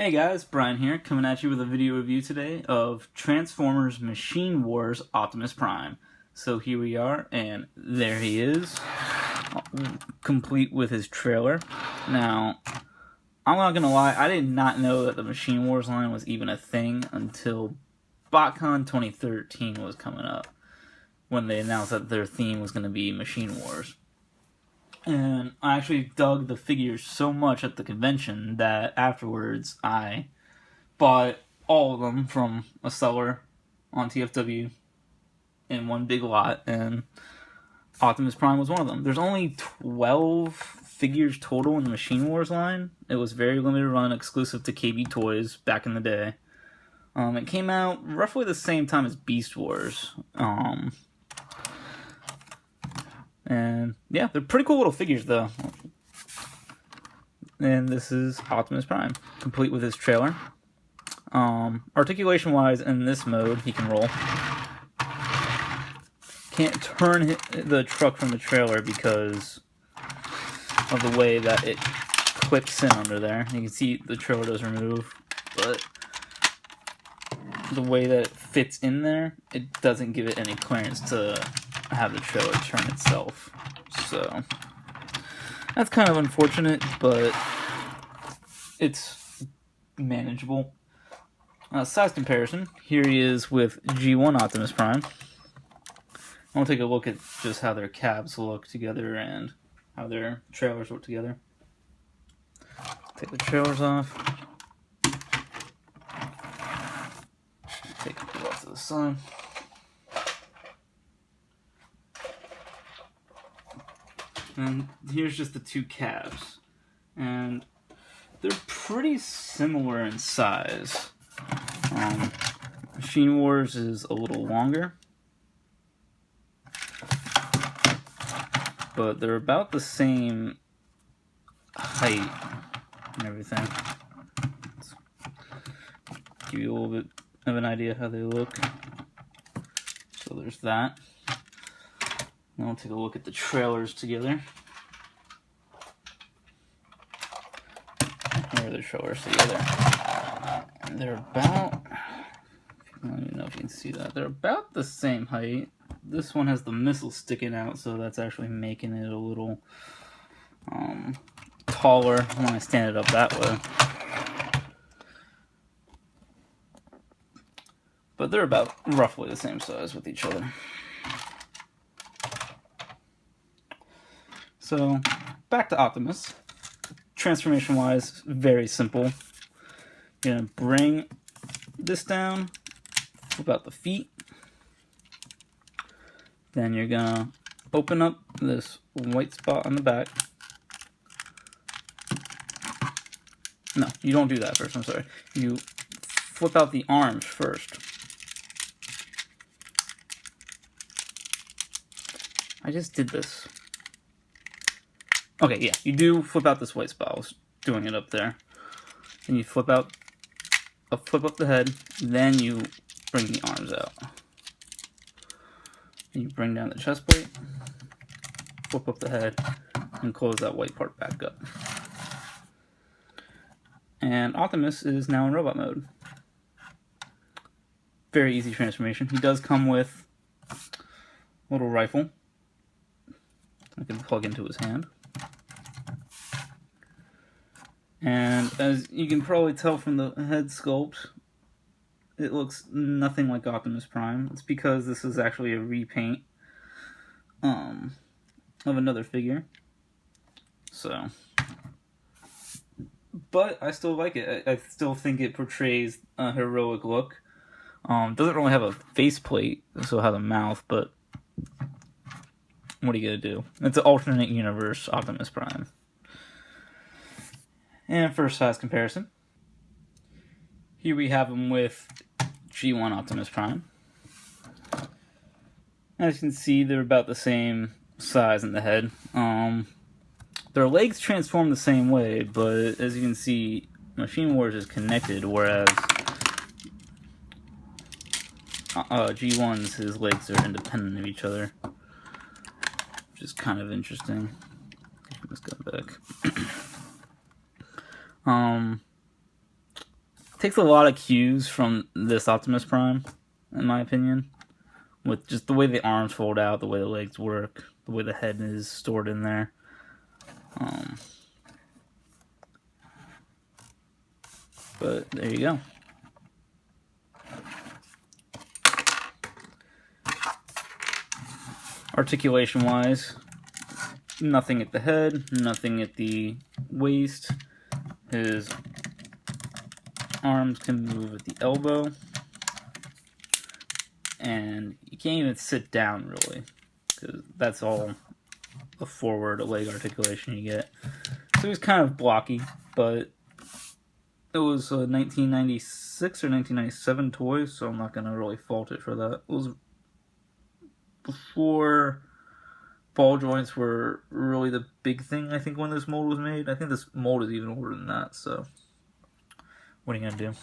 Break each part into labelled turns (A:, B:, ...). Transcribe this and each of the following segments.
A: Hey guys, Brian here, coming at you with a video review today of Transformers Machine Wars Optimus Prime. So here we are, and there he is, complete with his trailer. Now, I'm not gonna lie, I did not know that the Machine Wars line was even a thing until BotCon 2013 was coming up, when they announced that their theme was gonna be Machine Wars. And I actually dug the figures so much at the convention that afterwards I bought all of them from a seller on TFW in one big lot, and Optimus Prime was one of them. There's only 12 figures total in the Machine Wars line. It was very limited run, exclusive to KB Toys back in the day. It came out roughly the same time as Beast Wars. And yeah, they're pretty cool little figures though. And this is Optimus Prime, complete with his trailer. Articulation wise, in this mode, he can roll. Can't turn the truck from the trailer because of the way that it clips in under there. You can see the trailer does remove, but the way that it fits in there, it doesn't give it any clearance to have the trailer turn itself. So that's kind of unfortunate, but it's manageable. Size comparison. Here he is with G1 Optimus Prime. I want to take a look at just how their cabs look together and how their trailers work together. Take the trailers off. Take it off to the side. And here's just the two cabs. And they're pretty similar in size. Machine Wars is a little longer, but they're about the same height and everything. Let's give you a little bit of an idea how they look. So there's that. Now we'll take a look at the trailers together. Here are the trailers together. And they're about, I don't even know if you can see that. They're about the same height. This one has the missile sticking out, so that's actually making it a little taller when I stand it up that way. But they're about roughly the same size with each other. So, back to Optimus. Transformation-wise, very simple. You're going to bring this down, flip out the feet. Then you're going to open up this white spot on the back. No, you don't do that first, I'm sorry. You flip out the arms first. I just did this. Okay, yeah, you do flip out this white spot. I was doing it up there. And you flip up the head, then you bring the arms out. And you bring down the chest plate, flip up the head, and close that white part back up. And Optimus is now in robot mode. Very easy transformation. He does come with a little rifle I can plug into his hand. And as you can probably tell from the head sculpt, it looks nothing like Optimus Prime. It's because this is actually a repaint of another figure. So, but I still like it. I still think it portrays a heroic look. Doesn't really have a faceplate, so have a mouth, but what are you gonna do? It's an alternate universe Optimus Prime. And for size comparison, here we have him with G1 Optimus Prime. As you can see, they're about the same size in the head. Their legs transform the same way, but as you can see, Machine Wars is connected, whereas G1's, his legs are independent of each other, which is kind of interesting. Let's go back. takes a lot of cues from this Optimus Prime, in my opinion, with just the way the arms fold out, the way the legs work, the way the head is stored in there. But there you go. Articulation-wise, nothing at the head, nothing at the waist. His arms can move at the elbow. And you can't even sit down, really, because that's all the forward leg articulation you get. So he's kind of blocky, but it was a 1996 or 1997 toy, so I'm not going to really fault it for that. It was before ball joints were really the big thing, I think, when this mold was made. I think this mold is even older than that, so what are you going to do?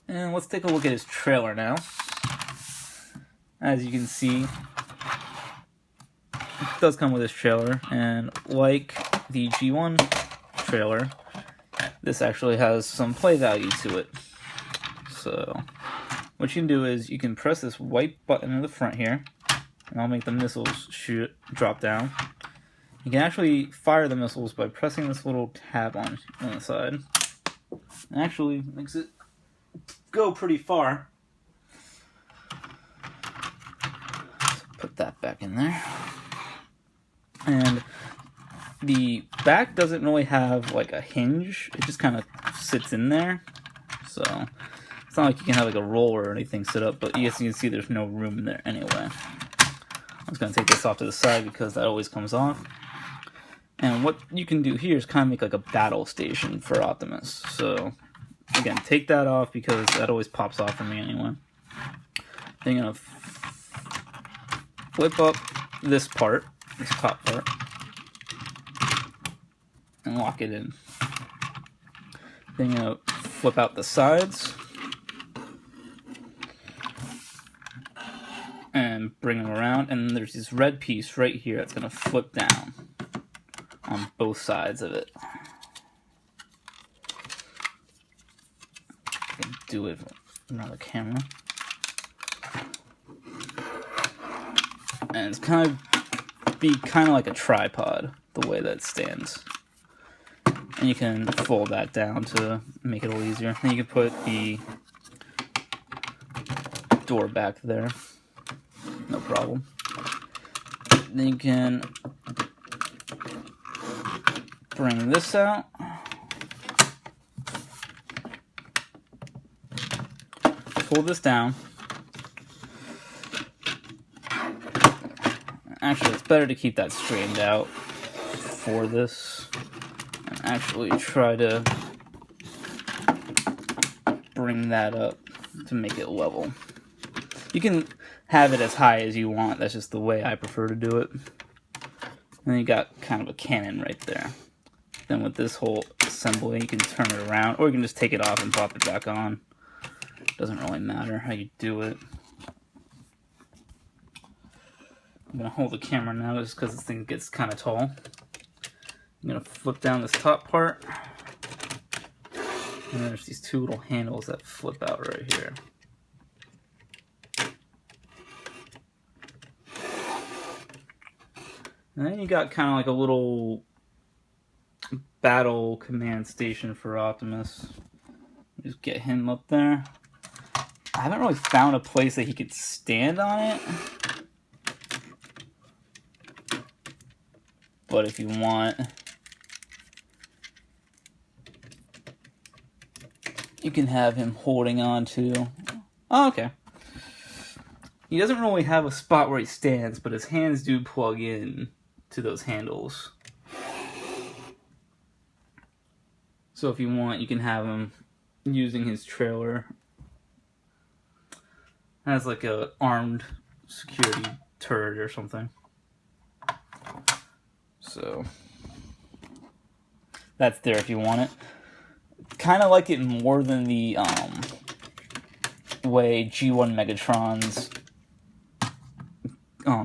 A: And let's take a look at his trailer now. As you can see, it does come with his trailer, and like the G1 trailer, this actually has some play value to it. So what you can do is you can press this white button in the front here, and I'll make the missiles drop down. You can actually fire the missiles by pressing this little tab on the side. It actually makes it go pretty far. So put that back in there. And the back doesn't really have like a hinge. It just kind of sits in there. So it's not like you can have like a roller or anything set up, but yes, you can see there's no room in there anyway. I'm just going to take this off to the side because that always comes off. And what you can do here is kind of make like a battle station for Optimus. So again, take that off because that always pops off for me anyway. Then you're going to flip up this part, this top part, and lock it in. Then you're going to flip out the sides and bring them around, and there's this red piece right here that's going to flip down on both sides of it. I can do it with another camera. And it's kind of like a tripod, the way that stands. And you can fold that down to make it a little easier. Then you can put the door back there. No problem. Then you can bring this out. Pull this down. Actually, it's better to keep that straightened out for this. And actually try to bring that up to make it level. You can have it as high as you want. That's just the way I prefer to do it. And then you got kind of a cannon right there. Then with this whole assembly, you can turn it around, or you can just take it off and pop it back on. Doesn't really matter how you do it. I'm going to hold the camera now just because this thing gets kind of tall. I'm going to flip down this top part. And there's these two little handles that flip out right here. And then you got kind of like a little battle command station for Optimus. Just get him up there. I haven't really found a place that he could stand on it. But if you want, you can have him holding on to... Oh, okay. He doesn't really have a spot where he stands, but his hands do plug in to those handles. So if you want, you can have him using his trailer as like a armed security turret or something. So that's there if you want it. Kind of like it more than the way G1 Megatron's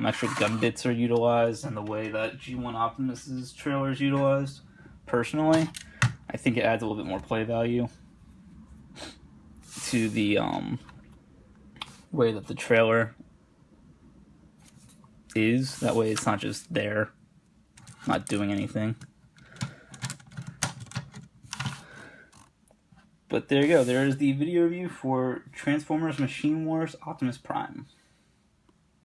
A: extra gun bits are utilized, and the way that G1 Optimus's trailer is utilized. Personally, I think it adds a little bit more play value. to the way that the trailer is. That way it's not just there, not doing anything. But there you go. There is the video review for Transformers Machine Wars Optimus Prime.